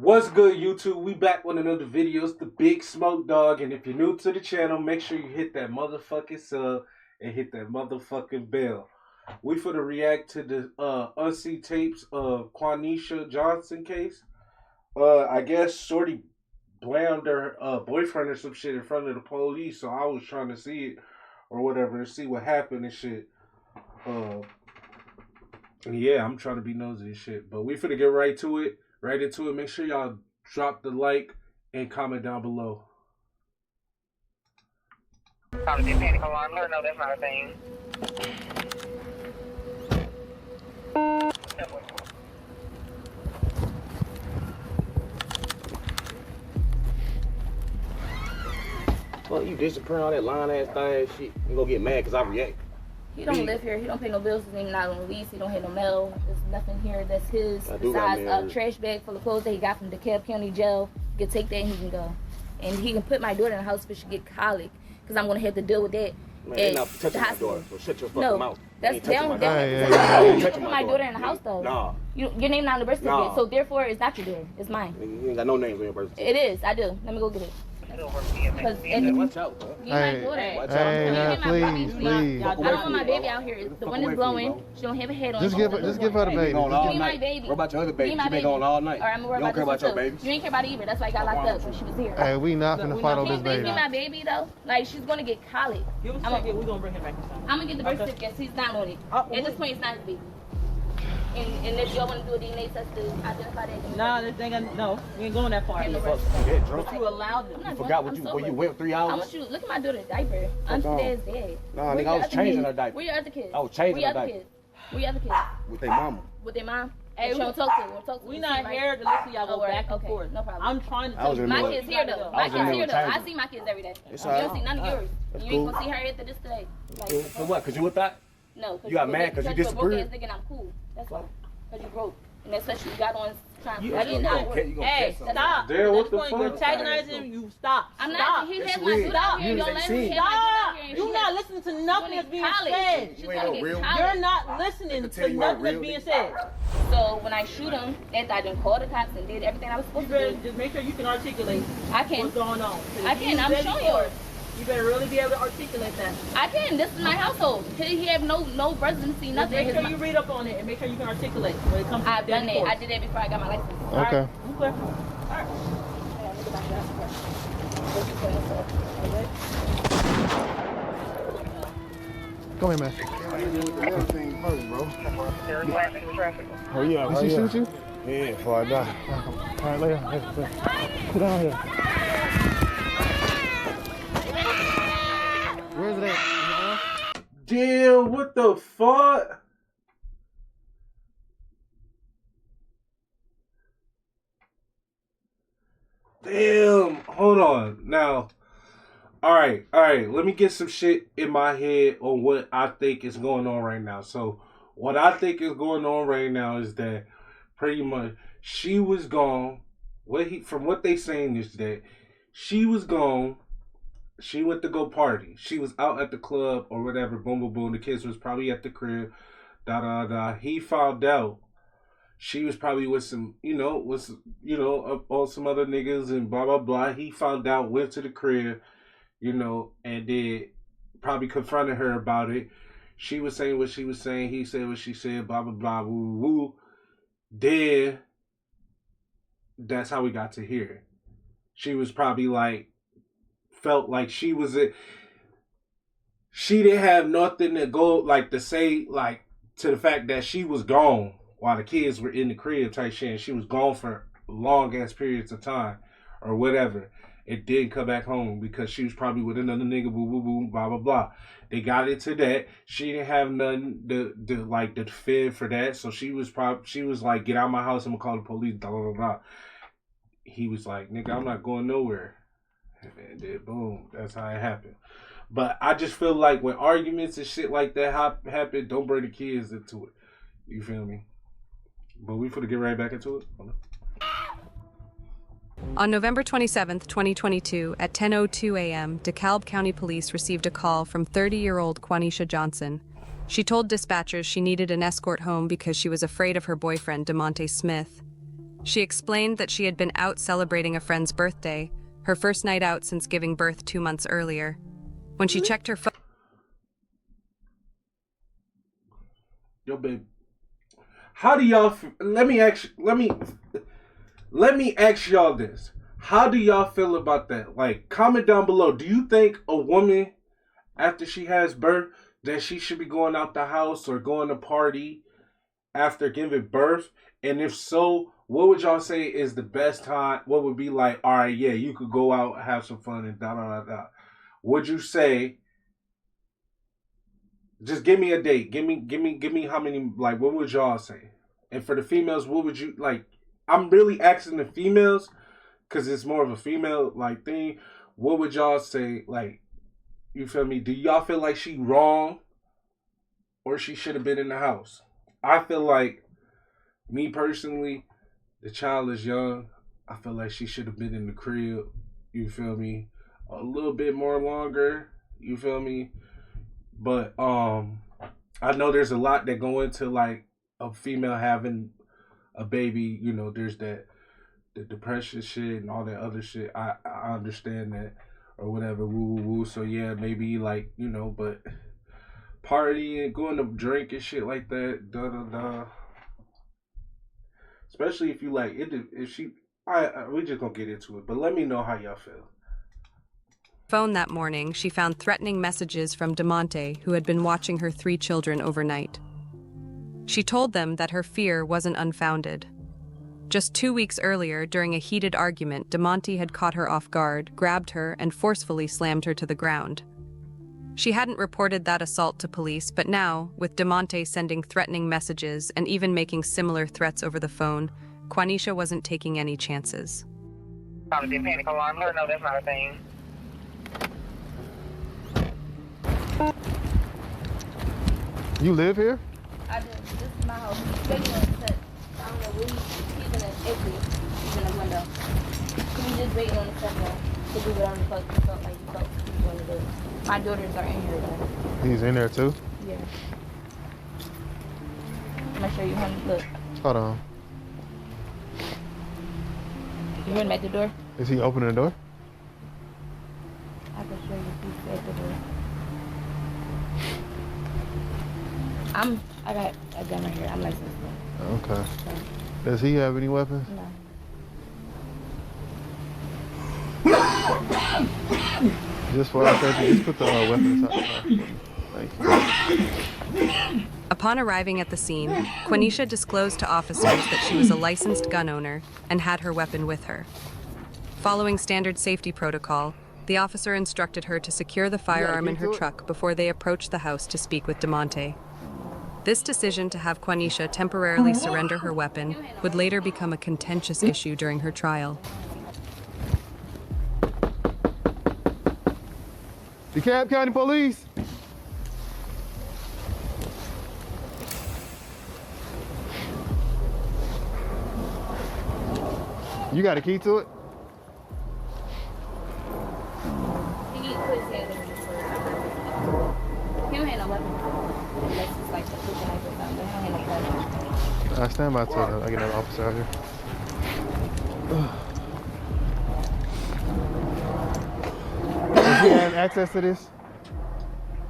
What's good, YouTube? We back with another video. It's the Big Smoke Dog, and if you're new to the channel, make sure you hit that motherfucking sub and hit that motherfucking bell. We finna react to the unseen tapes of Quaneesha Johnson case. I guess Shorty blamed her boyfriend or some shit in front of the police, so I was trying to see it or whatever and see what happened and shit. Yeah, I'm trying to be nosy and shit, but we finna get right to it. Right into it. Make sure y'all drop the like and comment down below. Probably did panic alarm. No, that's not a thing. Well, you disappearing all that line ass thing shit. You gonna get mad because I react. He don't live here. He don't pay no bills. His name not on the lease. He don't have no mail. There's nothing here that's his besides a trash bag full of clothes that he got from DeKalb County Jail. He can take that and he can go. And he can put my daughter in the house if she get colic, because I'm gonna have to deal with that. Man, they're not touching my daughter, so shut your fucking mouth. That's down. Put my daughter in the house though. Nah. Your name not on the birth certificate, so therefore it's not your daughter. It's mine. You ain't got no names on your birth certificate. It is. I do. Let me go get it. Watch out, bro. Hey, please. I don't want my baby out here. The wind is blowing. She don't have a head on. Just give her the baby. Give me my baby. What about your other baby? She been going all night. All right, I'm gonna worry you don't care about your baby. You ain't care about it either. That's why I got locked up when she was here. Hey, we not gonna fight on this baby. Give me my baby though. Like, she's gonna get colic. Give us a second. We're gonna bring him back inside. I'm gonna get the birth certificate. He's not on it. At this point, it's not his baby. And if y'all want to do a DNA test to identify that. Nah, this thing, no, we ain't going that far. You get drunk. You allowed them. You forgot what you went 3 hours? I want you look at my daughter's diaper. I'm dad's dad. Nah, nigga, I was changing her diaper. Where your other kids? I was changing her diaper. Where your other kids? With their mama. With their mom? Hey, we don't talk to. We not here to listen to y'all go back and forth. No problem. I'm trying to tell you. My kids here though. My kids here though. I see my kids every day. You don't see none of yours. You ain't gonna see her after this today. For what? Cause you with that? No. You got mad cause you disappeared? Nigga, and I'm cool. That's why. Cause you broke. And that's what you got on trying to Hey, stop. Damn, what the fuck? fuck? You're antagonizing, you stop. I'm not. He has my daughter out here. Don't let me have my daughter out here. You're not listening to nothing that's being said. You're not listening to nothing that's being said. So when I shoot him, after I done called the cops and did everything I was supposed to do. Just make sure you can articulate what's going on. I can. I'm showing you. You better really be able to articulate that. I can. This is my household. He have no residency, nothing. Make sure you read up on it and make sure you can articulate when it comes to I've done that. I did that before I got my license. Okay. All right. Come here, man. Everything first, bro. Hurry up. Did she shoot you? Yeah, before I die. All right, lay down. Sit down here. Where's it at? Damn, what the fuck? Damn, hold on. Now, all right. Let me get some shit in my head on what I think is going on right now. So, what I think is going on right now is that pretty much she was gone. From what they saying is that she was gone. She went to go party. She was out at the club or whatever. Boom, boom, boom. The kids was probably at the crib. He found out she was probably with some, on some other niggas and blah, blah, blah. He found out, went to the crib, and then probably confronted her about it. She was saying what she was saying. He said what she said, blah, blah, blah, woo, woo. Then that's how we got to here. She was probably felt like she was she didn't have nothing to go to say to the fact that she was gone while the kids were in the crib type shit, and she was gone for long ass periods of time or whatever. It didn't come back home because she was probably with another nigga, boo boo boo, blah blah blah. They got into that. She didn't have nothing to defend for that, so she was like, get out of my house, I'm gonna call the police, blah blah blah. He was like, nigga, I'm not going nowhere. And then boom, that's how it happened. But I just feel like when arguments and shit like that happen, don't bring the kids into it. You feel me? But we finna get right back into it. On November 27, 2022, at 10:02 a.m., DeKalb County Police received a call from 30-year-old Quaneesha Johnson. She told dispatchers she needed an escort home because she was afraid of her boyfriend, DeMonte Smith. She explained that she had been out celebrating a friend's birthday, her first night out since giving birth 2 months earlier. When she checked her phone... Yo, babe. How do y'all... Let me ask y'all this. How do y'all feel about that? Like, comment down below. Do you think a woman, after she has birth, that she should be going out the house or going to party after giving birth? And if so, what would y'all say is the best time? What would be like, all right, yeah, you could go out, have some fun, and da-da-da-da. Would you say, just give me a date. Give me how many, like, what would y'all say? And for the females, what would you, like, I'm really asking the females, because it's more of a female, like, thing. What would y'all say, like, you feel me? Do y'all feel like she wrong or she should have been in the house? I feel like, me personally, the child is young. I feel like she should have been in the crib. You feel me? A little bit more longer. You feel me? But I know there's a lot that go into like a female having a baby. You know, there's the depression shit and all that other shit. I understand that or whatever. Woo woo woo. So yeah, maybe like, you know, but partying, going to drink and shit like that. Da da da. Especially if you like it, if she, we just gonna get into it. But let me know how y'all feel. Phone that morning, she found threatening messages from DeMonte, who had been watching her 3 children overnight. She told them that her fear wasn't unfounded. Just 2 weeks earlier, during a heated argument, DeMonte had caught her off guard, grabbed her, and forcefully slammed her to the ground. She hadn't reported that assault to police, but now, with DeMonte sending threatening messages and even making similar threats over the phone, Quaneesha wasn't taking any chances. Probably did panic alarm. Let her know that's not a thing. You live here? I do. This is my house. He's waiting on the set. I don't know where he's in an exit. He's in a window. He's just waiting on the set now to do whatever the fuck he felt like he wanted to do. My daughters are in here though. He's in there too? Yeah. I'm gonna show you him. Look. Hold on. You heard him at the door? Is he opening the door? I can show you he's at the door. I got a gun right here. I'm licensed. Okay. So. Does he have any weapons? No. Just for our safety, just put the weapons aside. Thank you. Upon arriving at the scene, Quaneesha disclosed to officers that she was a licensed gun owner and had her weapon with her. Following standard safety protocol, the officer instructed her to secure the firearm in her truck before they approached the house to speak with DeMonte. This decision to have Quaneesha temporarily surrender her weapon would later become a contentious issue during her trial. DeKalb County Police. You got a key to it? He needs to put his hands over his sword. He don't have no weapon. Unless it's like a cooking knife or something. But he don't have no weapon. I stand by to I get another officer out here. Does he have access to this? To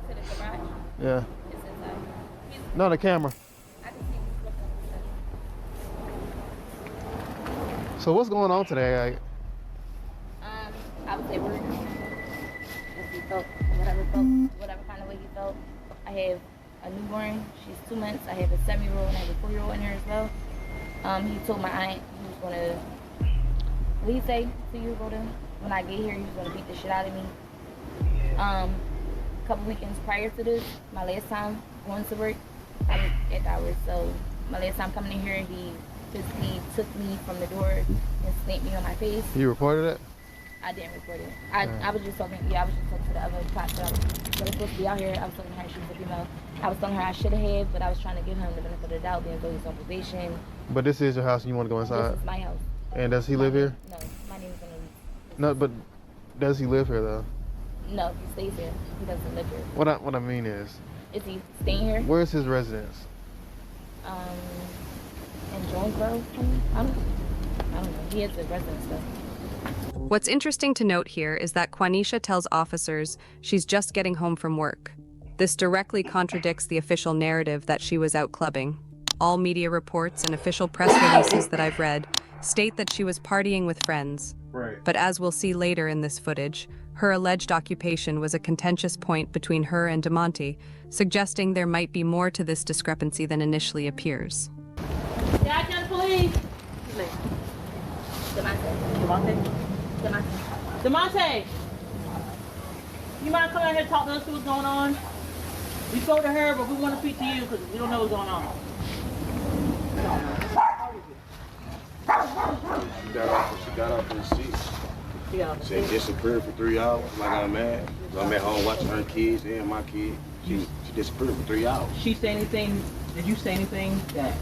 the garage? Yeah. It's inside. No, the camera. I can see him looking. So what's going on today? I would say we're if he felt, whatever kind of way he felt. I have a newborn, she's 2 months. I have a 7-year-old and I have a 4-year-old in here as well. He told my aunt he was gonna, what did he say to you, Golden? When I get here, he was gonna beat the shit out of me. A couple weekends prior to this, my last time going to work, I was at the hours. So my last time coming in here, he physically took me from the door and slapped me on my face. You reported it? I didn't report it. I was just talking, to the other cops that was supposed to be out here. I was talking to her, she was a female. I was telling her I should have, but I was trying to give him the benefit of the doubt, being though he's on probation. But this is your house and you want to go inside? This is my house. And does he live here? No, my name's gonna leave. No, but does he live here though? No, he stays here. He doesn't live here. What I mean is he staying here? Where's his residence? In Jonesboro. I don't know. I don't know. He is a resident stuff. What's interesting to note here is that Quaneesha tells officers she's just getting home from work. This directly contradicts the official narrative that she was out clubbing. All media reports and official press releases that I've read state that she was partying with friends. Right. But as we'll see later in this footage, her alleged occupation was a contentious point between her and DeMonte, suggesting there might be more to this discrepancy than initially appears. Dad, the police. DeMonte. You mind coming out here and talk to us, see what's going on? We spoke to her, but we want to speak to you because we don't know what's going on. She got off in the seat. Yeah. She disappeared for 3 hours. Like I'm mad. I'm at home watching her kids and my kids. She disappeared for 3 hours. She say anything? Did you say anything that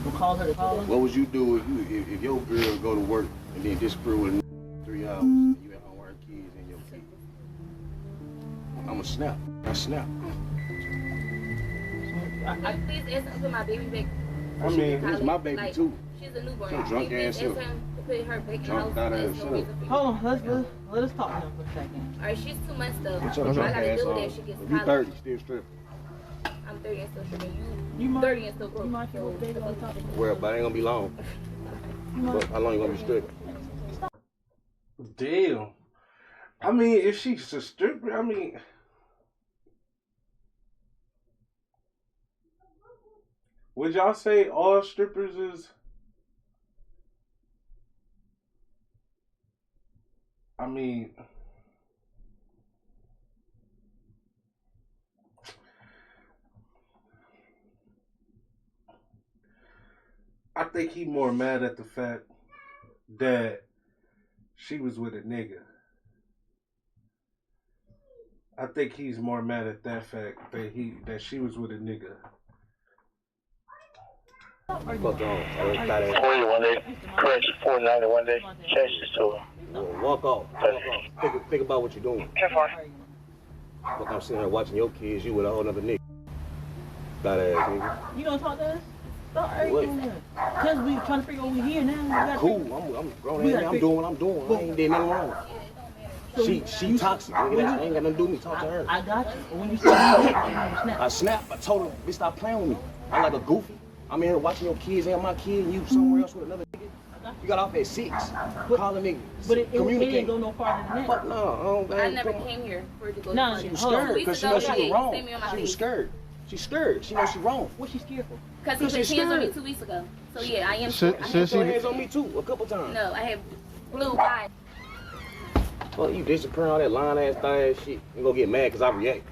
will cause her to call us? What would you do if your girl go to work and then disappear with 3 hours? And you at home with her kids and your kids. I'ma snap. I snap. Please ask him to put my baby back. I mean, it's my baby too. She's a newborn. Some drunk ass Please ask him to put her back in the house. Drunk There's ass no reason for you. Hold on, let us talk to him for a second. Alright, she's 2 months though. Get your All I drunk gotta ass do on. is she gets If you college. 30, still stripping. I'm 30 and still stripping. You You might- 30 and still broke. You might feel what they gonna talk to you. Well, but it ain't gonna be long. But how long you gonna be stripping? Damn. I mean, if she's a stripper, I mean, would y'all say all strippers is? I mean, I think he more mad at the fact that she was with a nigga. I think he's more mad at that fact that she was with a nigga. Fuck on. 40 one day, correct, 49 one day, change this to her. Walk off. Think about what you're doing. 10-4. Fuck, I'm sitting here watching your kids, you with a whole nother nigga. Fat ass nigga. You gonna talk to us? Stop arguing. Because we trying to figure out what we here now. We gotta Cool, I'm grown ass. I'm doing what I'm doing. I ain't did nothing wrong. She toxic. Nigga. That ain't got nothing to do with me. Talk to her. I got you. But when you snap, I snapped. I told her, bitch, stop playing with me. I'm like a goofy. I'm in here watching your kids and my kid, and you somewhere else with another nigga. You got off at 6. Calling niggas. but it communicate. ain't go no farther than that. Fuck no. I never came here for it to go. No, She was Hold on. scared because she knows she was wrong. Send me on my She was face. scared. She's scared. She knows she's wrong. What's she scared for? Because he put his hands on me 2 weeks ago. So yeah, I am. Should- I should have she- Put hands on me too, a couple times. No, I have blue eyes. Well, you disappearing all that lying ass thing ass shit. You gonna get mad because I react.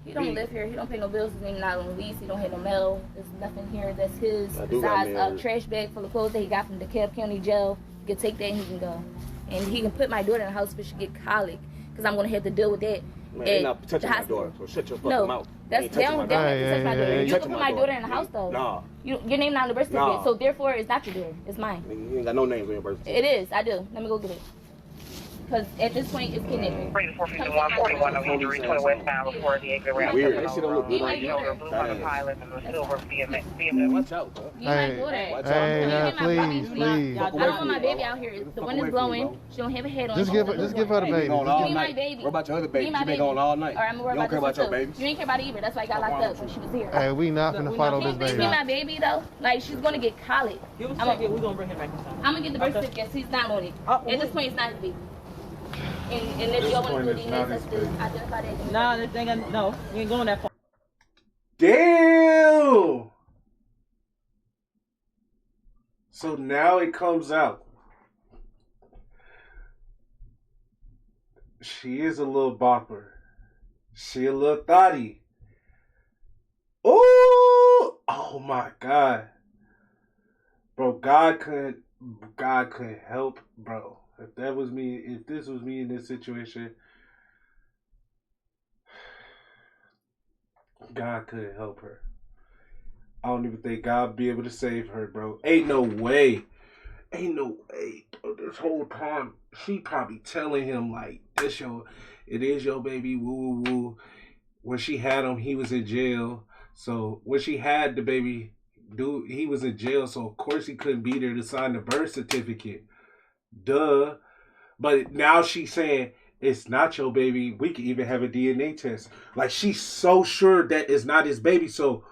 He don't live here. He don't pay no bills. His name not on the lease. He don't have no mail. There's nothing here that's his. I do got Besides mail. a trash bag full of clothes that he got from DeKalb County Jail. He can take that and he can go. And he can put my daughter in the house if she get colic. Because I'm going to have to deal with that. Man, you're not touching my daughter, so shut your fucking No, mouth. that's You ain't they touching don't my have daughter. to touch my daughter. yeah, You yeah. can put my daughter in the house though. Nah. Your name not on the birth certificate, so therefore it's not your daughter. It's mine. Nigga, you ain't got no names on your birth certificate. It is. I do. Let me go get it. Because at this point it's kidnapping. 451, 41 of Injury, 20 westbound before the exit ramp. Weird. That shit don't look good on White you. shoulder, blue Honda Pilot, and the silver Man, BMW. watch out, bro. You my Hey, daughter. watch hey, out. now, You get my please, baby. please. I don't want my baby out here. The Fuck wind away is from me, blowing. bro. She don't have a head on. Just give her the Hey, baby. you going Just all Give me my night. baby. What about your other Give me baby? my She been baby. going all night. Or I'm You worried don't about care about this your too. babies. You ain't care about either. That's why I got locked up when she was here. Hey, we not finna fight on this Please baby. be my baby though. Like she's gonna get colic. Give us a I'm second. We're going to bring him back inside. gonna get the birth certificate. He's not on it. At this point, it's not his baby. And if y'all want to do point, it's DNA not test, his to identify that. Nah, this thing, no. We ain't going that far. Damn. So now it comes out. She is a little bopper. She a little thotty. Ooh! Oh my God. Bro, God couldn't help, bro. If this was me in this situation, God couldn't help her. I don't even think God would be able to save her, bro. Ain't no way. Bro, this whole time, she probably telling him like, it is your baby, woo woo woo. When she had him, he was in jail. So when she had the baby, dude, he was in jail, so of course he couldn't be there to sign the birth certificate. Duh. But now she's saying it's not your baby. We can even have a DNA test. Like, she's so sure that it's not his baby. So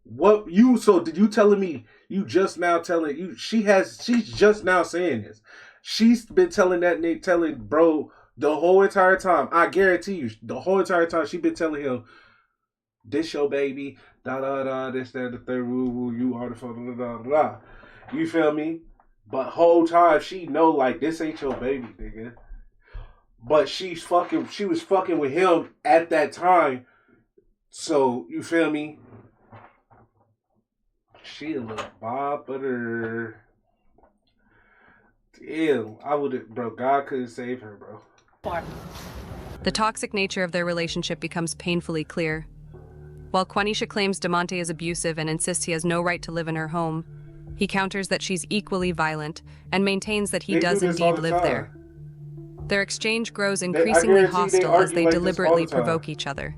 did you telling me you just now telling you she's just now saying this? She's been telling bro the whole entire time. I guarantee you, the whole entire time she's been telling him, this your baby, da da da, this, that, the third, woo, you are the father, da da da. You feel me? But whole time she know, like, this ain't your baby, nigga. But she was fucking with him at that time. So, you feel me? She a little bopper. Damn, bro, God couldn't save her, bro. The toxic nature of their relationship becomes painfully clear. While Quaneesha claims DeMonte is abusive and insists he has no right to live in her home, he counters that she's equally violent and maintains that he does indeed live there. Their exchange grows increasingly hostile as they deliberately provoke each other.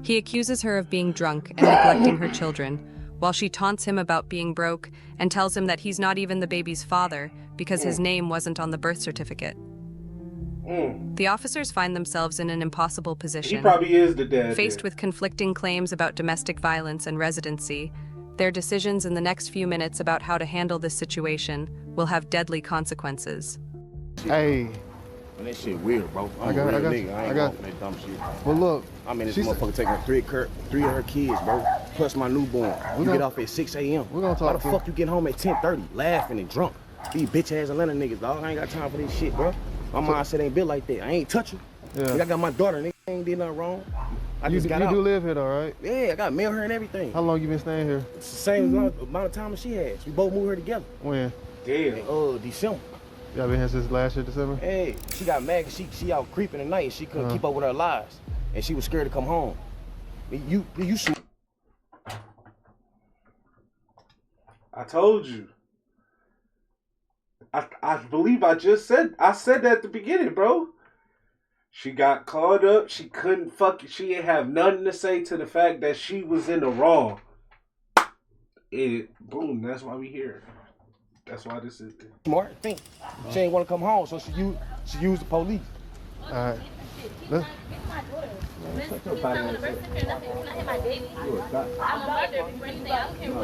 He accuses her of being drunk and neglecting her children, while she taunts him about being broke and tells him that he's not even the baby's father because his name wasn't on the birth certificate. The officers find themselves in an impossible position. He probably is the dad. Faced with conflicting claims about domestic violence and residency, their decisions in the next few minutes about how to handle this situation will have deadly consequences. Hey. That shit weird, bro. I got that dumb shit. Well, look. I mean, this motherfucker taking three of her kids, bro. Plus my newborn. You get off at 6 a.m. We're gonna talk. Why the fuck you get home at 10:30, laughing and drunk? These bitch ass Atlanta niggas, dog. I ain't got time for this shit, bro. My mindset ain't built like that. I ain't touch her. Yeah. I got my daughter, nigga. I ain't did nothing wrong. You do live here, though, right? Yeah, I got mail her and everything. How long you been staying here? It's the same amount of time as she has. We both moved here together. When? Damn. December. Y'all been here since last year, December? Hey, she got mad because she out creeping at night and she couldn't keep up with her lives. And she was scared to come home. You I told you. I believe I said that at the beginning, bro. She got caught up. She couldn't she didn't have nothing to say to the fact that she was in the wrong. Boom, that's why we here. That's why this is smart thing. She ain't want to come home, so she used the police. All right. Let's...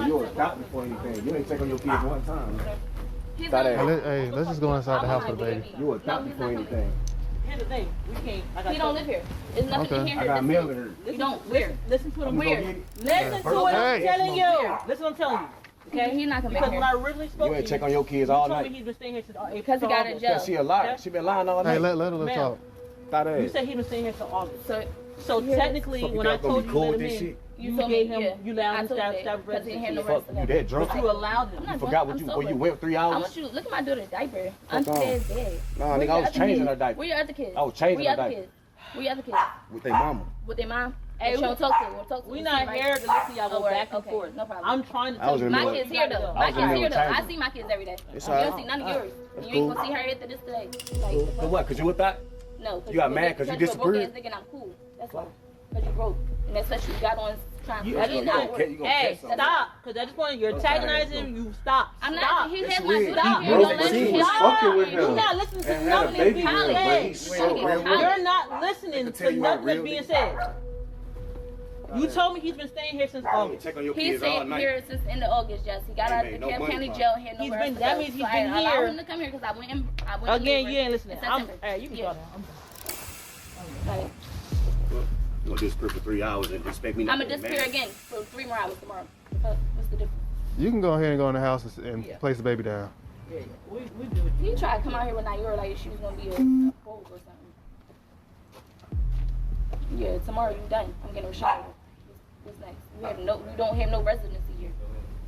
You adopted for anything. You ain't take on your kids one time. Hey, let's just go inside the house for the baby. You adopted for anything. Here's the thing. We can't. He don't live here. There's nothing in here. I got mail in her. You don't. Where? Listen to what I'm Where? Listen to what I'm telling you. Listen what I'm telling you. Okay, he's not coming because here. when I originally spoke you ain't to check you, on your kids all told night. me he's been staying here since April. Because he got in jail. She a liar. She been lying all night. Hey, let her talk. You said he been staying here till August. So technically, when I told you to let him in, you gave him, you allowed him to stab residency. You that drunk? You allowed him. You forgot what you went 3 hours? I want you to look at my daughter's diapper. I'm dead. Nah, nigga, I was changing her diaper. Where your other kids? I was changing her diaper. Where your other kids? With their mama. With their mom? Hey, we don't talk to you. We not here to listen to y'all go back and forth. No problem. I'm trying to tell you. My kids here though. My kids here though. I see my kids every day. You don't see none of yours. You ain't gonna see her after this today. For what? Cause you with that? No. You got mad cause you disagreed? Thinking I'm cool. That's why. Cause you broke. And that's what you got on trying to Hey, stop. Cause at this point you're antagonizing. You stop. I'm not. He has my stop. She was fucking with him. You're not listening to nothing that's being said. You're not listening to nothing that's being said. You told me he's been staying here since August. He's staying here since end of August, yes. He got out of the DeKalb County jail. He had no rest. That means he's been here. I allowed him to come here because I went in. Again, you ain't listening. Hey, you can go now. You gonna disappear for 3 hours and expect me not to disappear again for 3 more hours tomorrow. What's the difference? You can go ahead and go in the house and place the baby down. Yeah. We do it. He tried to come out here when Naira like she was gonna be a pole or something. Yeah, tomorrow you done. I'm getting a shower. What's next? You don't have no residency here.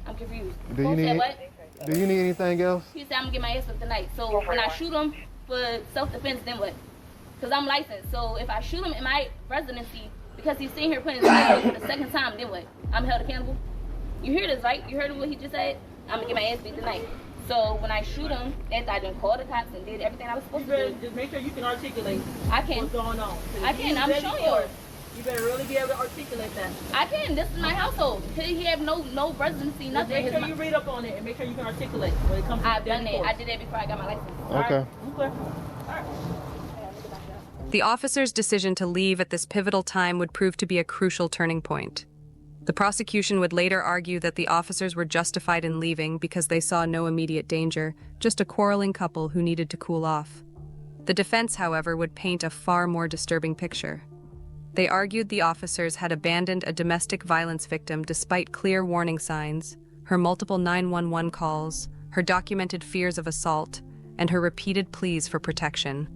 I'm confused. Do you need anything else? He said I'm gonna get my ass whipped tonight. So when I shoot him for self-defense, then what? Because I'm licensed. So if I shoot him in my residency because he's sitting here putting his hands for the second time, then what? I'm held accountable. You hear this, right? You heard what he just said? I'm gonna get my ass beat tonight. So when I shoot him, after I done called the cops and did everything I was supposed to do. Just make sure you can articulate what's going on. I can. I'm showing you. You better really be able to articulate that. I can. This is my household. He have no residency, nothing. Make sure you read up on it and make sure you can articulate when it comes to I've done it. I did that before I got my license. Okay. Okay. The officer's decision to leave at this pivotal time would prove to be a crucial turning point. The prosecution would later argue that the officers were justified in leaving because they saw no immediate danger, just a quarreling couple who needed to cool off. The defense, however, would paint a far more disturbing picture. They argued the officers had abandoned a domestic violence victim despite clear warning signs, her multiple 911 calls, her documented fears of assault, and her repeated pleas for protection.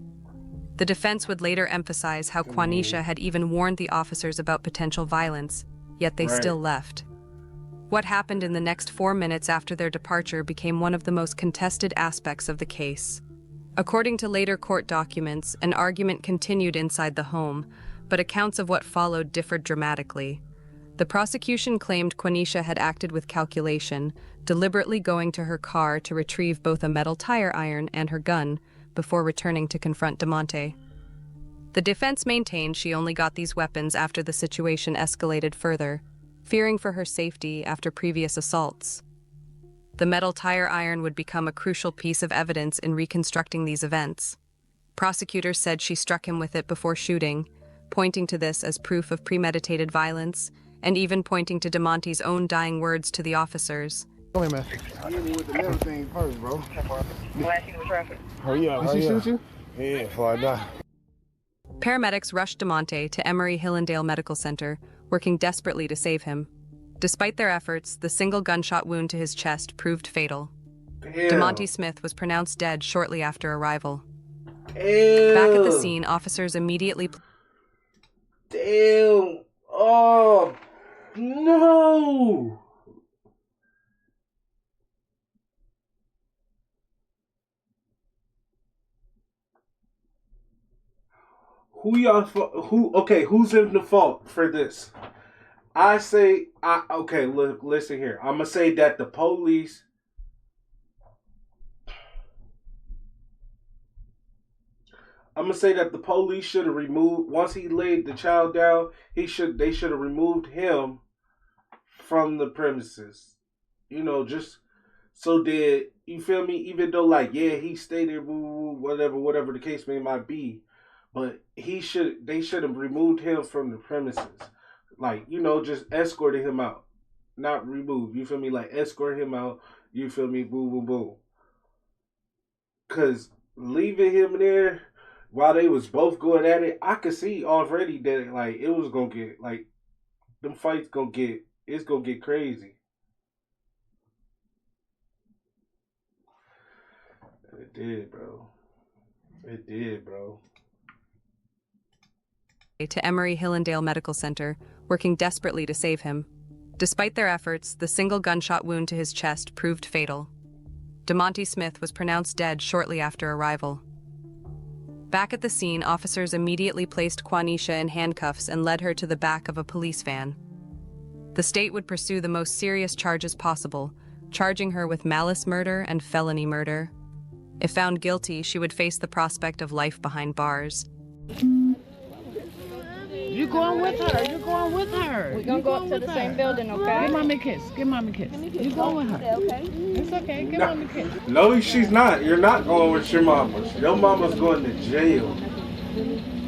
The defense would later emphasize how Quaneesha had even warned the officers about potential violence, yet they still left. What happened in the next 4 minutes after their departure became one of the most contested aspects of the case. According to later court documents, an argument continued inside the home, but accounts of what followed differed dramatically. The prosecution claimed Quaneesha had acted with calculation, deliberately going to her car to retrieve both a metal tire iron and her gun before returning to confront DeMonte. The defense maintained she only got these weapons after the situation escalated further, fearing for her safety after previous assaults. The metal tire iron would become a crucial piece of evidence in reconstructing these events. Prosecutors said she struck him with it before shooting, pointing to this as proof of premeditated violence, and even pointing to DeMonte's own dying words to the officers. Come here, man. I hit me with the metal thing first, bro. Hurry up, Did she shoot you? Yeah, before I die. Paramedics rushed DeMonte to Emory-Hillendale Medical Center, working desperately to save him. Despite their efforts, the single gunshot wound to his chest proved fatal. Damn. DeMonte Smith was pronounced dead shortly after arrival. Damn. Back at the scene, officers immediately... Damn. Oh, no. Who's in the fault for this? Look, listen here. I'm gonna say that the police should have removed, once he laid the child down, they should have removed him from the premises. You know, just so that, you feel me, even though he stayed there, whatever the case might be. But they should have removed him from the premises. Just escorted him out. Not remove. You feel me? Escort him out. You feel me? Boom, boom, boom. Because leaving him there while they was both going at it, I could see already that it was going to get, them fights it's going to get crazy. It did, bro. It did, bro. To Emory-Hillendale Medical Center, working desperately to save him. Despite their efforts, the single gunshot wound to his chest proved fatal. DeMonte Smith was pronounced dead shortly after arrival. Back at the scene, officers immediately placed Quaneesha in handcuffs and led her to the back of a police van. The state would pursue the most serious charges possible, charging her with malice murder and felony murder. If found guilty, she would face the prospect of life behind bars. You going with her. You going with her. We're going to go up to the same building, okay? Give mommy a kiss. Give mommy a kiss. You going with her. Okay. It's okay. Give mommy a kiss. No, she's not. You're not going with your mama. Your mama's going to jail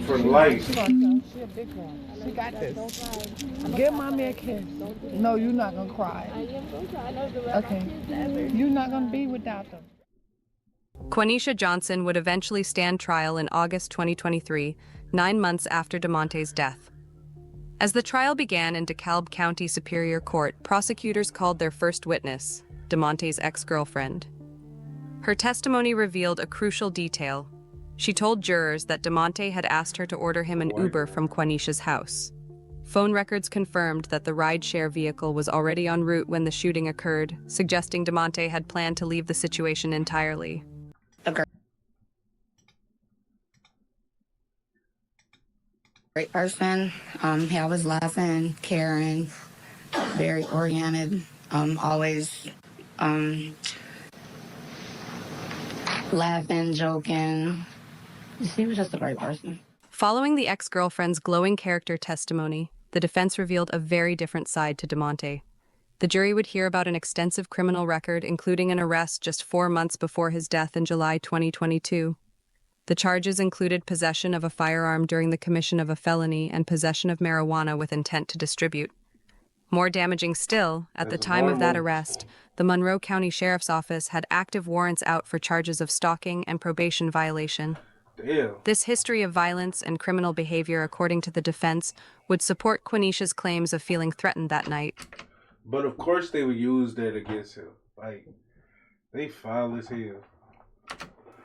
for life. She a big girl. She got this. Give mommy a kiss. No, you're not going to cry. I am going to try. Okay. You're not going to be without them. Quaneesha Johnson would eventually stand trial in August 2023, 9 months after DeMonte's death. As the trial began in DeKalb County Superior Court, prosecutors called their first witness, DeMonte's ex-girlfriend. Her testimony revealed a crucial detail. She told jurors that DeMonte had asked her to order him an Uber from Quaneesha's house. Phone records confirmed that the rideshare vehicle was already en route when the shooting occurred, suggesting DeMonte had planned to leave the situation entirely. Great person. He always laughing, caring, very oriented, always laughing, joking. He was just a great person. Following the ex-girlfriend's glowing character testimony, the defense revealed a very different side to DeMonte. The jury would hear about an extensive criminal record, including an arrest just 4 months before his death in July 2022. The charges included possession of a firearm during the commission of a felony and possession of marijuana with intent to distribute. More damaging still, at the time of that arrest, the Monroe County Sheriff's Office had active warrants out for charges of stalking and probation violation. Damn. This history of violence and criminal behavior, according to the defense, would support Quaneesha's claims of feeling threatened that night. But of course they would use that against him. Like, they foul as hell.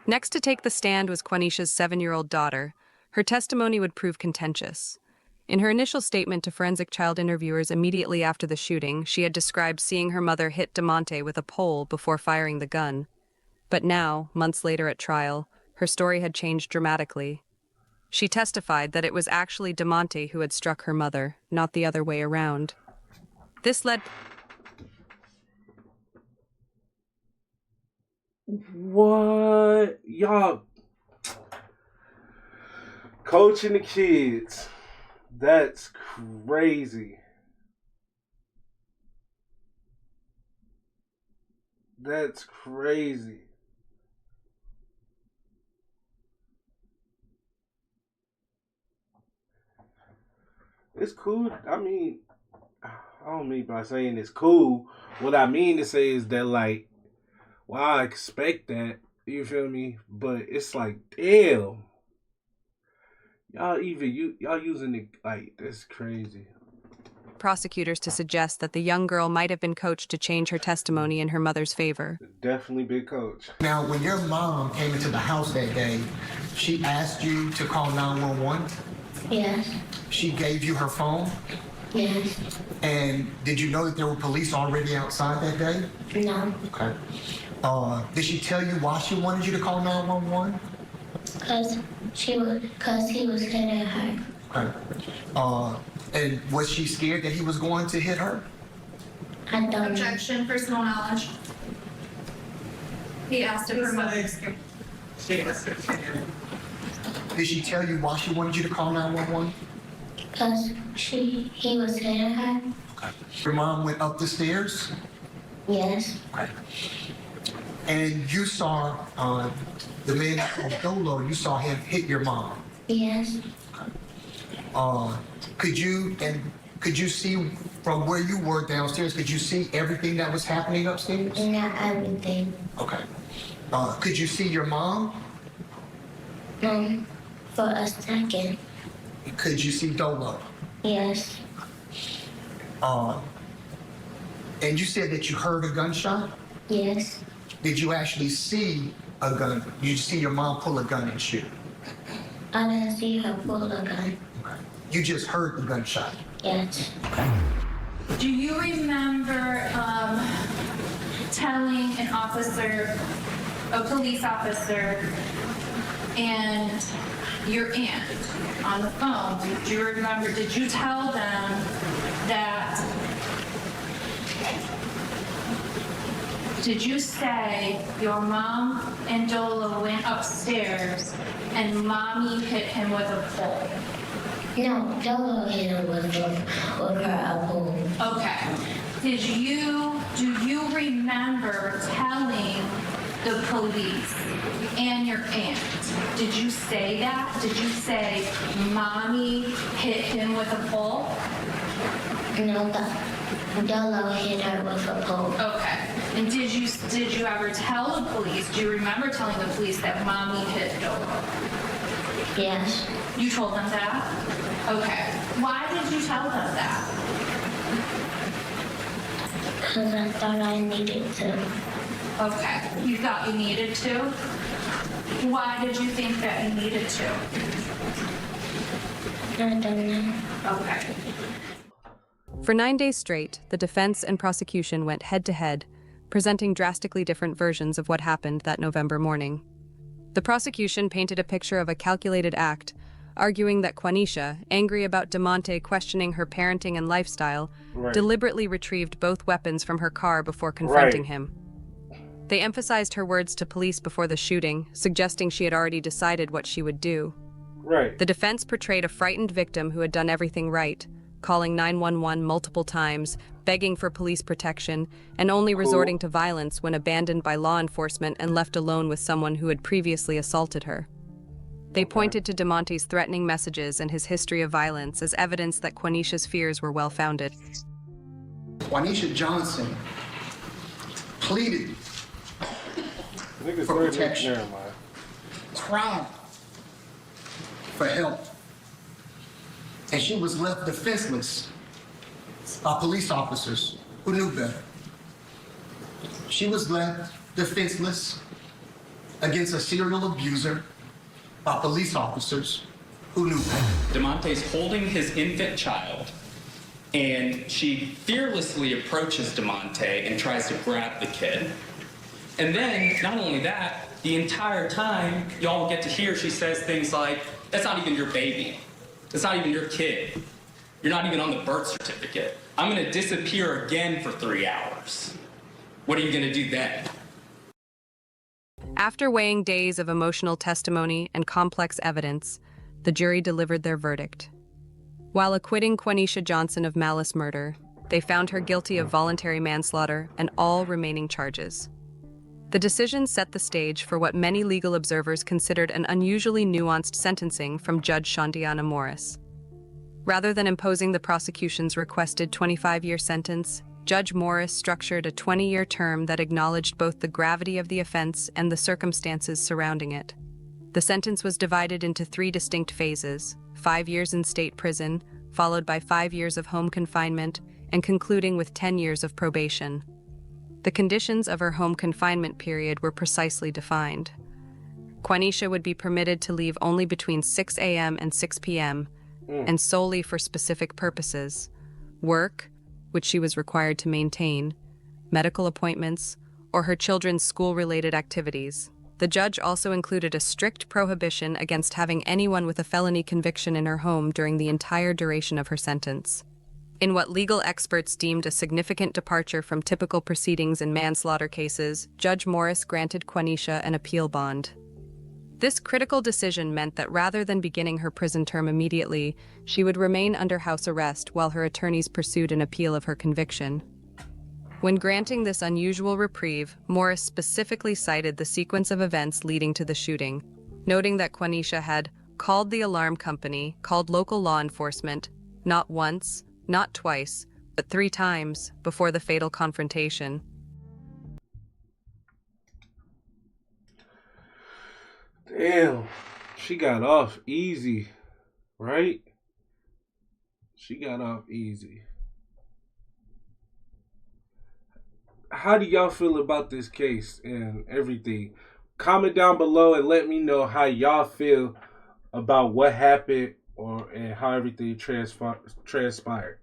Next to take the stand was Quaneesha's 7-year-old daughter. Her testimony would prove contentious. In her initial statement to forensic child interviewers immediately after the shooting, she had described seeing her mother hit DeMonte with a pole before firing the gun. But now, months later at trial, her story had changed dramatically. She testified that it was actually DeMonte who had struck her mother, not the other way around. This led... What? Y'all... Coaching the kids. That's crazy. That's crazy. It's cool. I mean, I don't mean by saying it's cool. What I mean to say is that, like, well, I expect that. You feel me? But it's like, damn. Y'all using it, like, that's crazy. Prosecutors to suggest that the young girl might have been coached to change her testimony in her mother's favor. Definitely been coached. Now, when your mom came into the house that day, she asked you to call 911? Yes. She gave you her phone? Yes. And did you know that there were police already outside that day? No. Okay. Did she tell you why she wanted you to call 911? Cause he was hitting her. Okay. And was she scared that he was going to hit her? I don't know. Objection, personal knowledge. He asked if her mother. Did she tell you why she wanted you to call 911? Cause he was hitting her. Okay. Your mom went up the stairs? Yes. Okay. And you saw the man from Dolo, you saw him hit your mom? Yes. Okay. Could you see from where you were downstairs, could you see everything that was happening upstairs? Not everything. Okay. Could you see your mom? For a second. Could you see Dolo? Yes. And you said that you heard a gunshot? Yes. Did you actually see a gun? Did you see your mom pull a gun and shoot? I didn't see her pull a gun. Okay. You just heard the gunshot? Yes. Okay. Do you remember telling a police officer, and your aunt on the phone, did you tell them that, did you say your mom and Dola went upstairs and mommy hit him with a pole? No, Dola hit him with her a pole. Okay. Do you remember telling the police and your aunt, did you say that? Did you say mommy hit him with a pole? No, Dola hit her with a pole. Okay. And did you ever tell the police, do you remember telling the police that mommy hit Dola? Yes. You told them that? Okay. Why did you tell them that? Because I thought I needed to. Okay. You thought you needed to? Why did you think that you needed to? I don't know. Okay. For 9 days straight, the defense and prosecution went head-to-head, presenting drastically different versions of what happened that November morning. The prosecution painted a picture of a calculated act, arguing that Quaneesha, angry about DeMonte questioning her parenting and lifestyle, deliberately retrieved both weapons from her car before confronting him. They emphasized her words to police before the shooting, suggesting she had already decided what she would do. Right. The defense portrayed a frightened victim who had done everything right, calling 911 multiple times, begging for police protection, and only resorting to violence when abandoned by law enforcement and left alone with someone who had previously assaulted her. They pointed to DeMonte's threatening messages and his history of violence as evidence that Quaneesha's fears were well-founded. Quaneesha Johnson pleaded for protection, cried for help, and she was left defenseless by police officers who knew better. She was left defenseless against a serial abuser by police officers who knew better. DeMonte's holding his infant child, and she fearlessly approaches DeMonte and tries to grab the kid. And then, not only that, the entire time, y'all get to hear she says things like, "That's not even your baby. That's not even your kid. You're not even on the birth certificate. I'm gonna disappear again for 3 hours. What are you gonna do then?" After weighing days of emotional testimony and complex evidence, the jury delivered their verdict. While acquitting Quaneesha Johnson of malice murder, they found her guilty of voluntary manslaughter and all remaining charges. The decision set the stage for what many legal observers considered an unusually nuanced sentencing from Judge Shondiana Morris. Rather than imposing the prosecution's requested 25-year sentence, Judge Morris structured a 20-year term that acknowledged both the gravity of the offense and the circumstances surrounding it. The sentence was divided into 3 distinct phases: 5 years in state prison, followed by 5 years of home confinement, and concluding with 10 years of probation. The conditions of her home confinement period were precisely defined. Quaneesha would be permitted to leave only between 6 a.m. and 6 p.m., and solely for specific purposes: work, which she was required to maintain, medical appointments, or her children's school-related activities. The judge also included a strict prohibition against having anyone with a felony conviction in her home during the entire duration of her sentence. In what legal experts deemed a significant departure from typical proceedings in manslaughter cases, Judge Morris granted Quaneesha an appeal bond. This critical decision meant that rather than beginning her prison term immediately, she would remain under house arrest while her attorneys pursued an appeal of her conviction. When granting this unusual reprieve, Morris specifically cited the sequence of events leading to the shooting, noting that Quaneesha had called the alarm company, called local law enforcement, not once, not twice, but 3 times before the fatal confrontation. Damn, she got off easy, right? She got off easy. How do y'all feel about this case and everything? Comment down below and let me know how y'all feel about what happened and how everything transpired.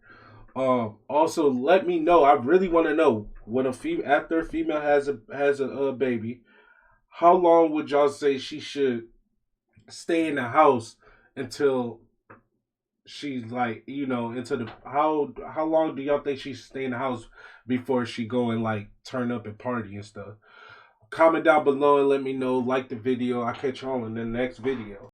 Also, let me know. I really want to know, when after a female has a baby, how long would y'all say she should stay in the house until she's like, into the how long do y'all think she should stay in the house before she go and like turn up and party and stuff? Comment down below and let me know. Like the video. I'll catch y'all in the next video.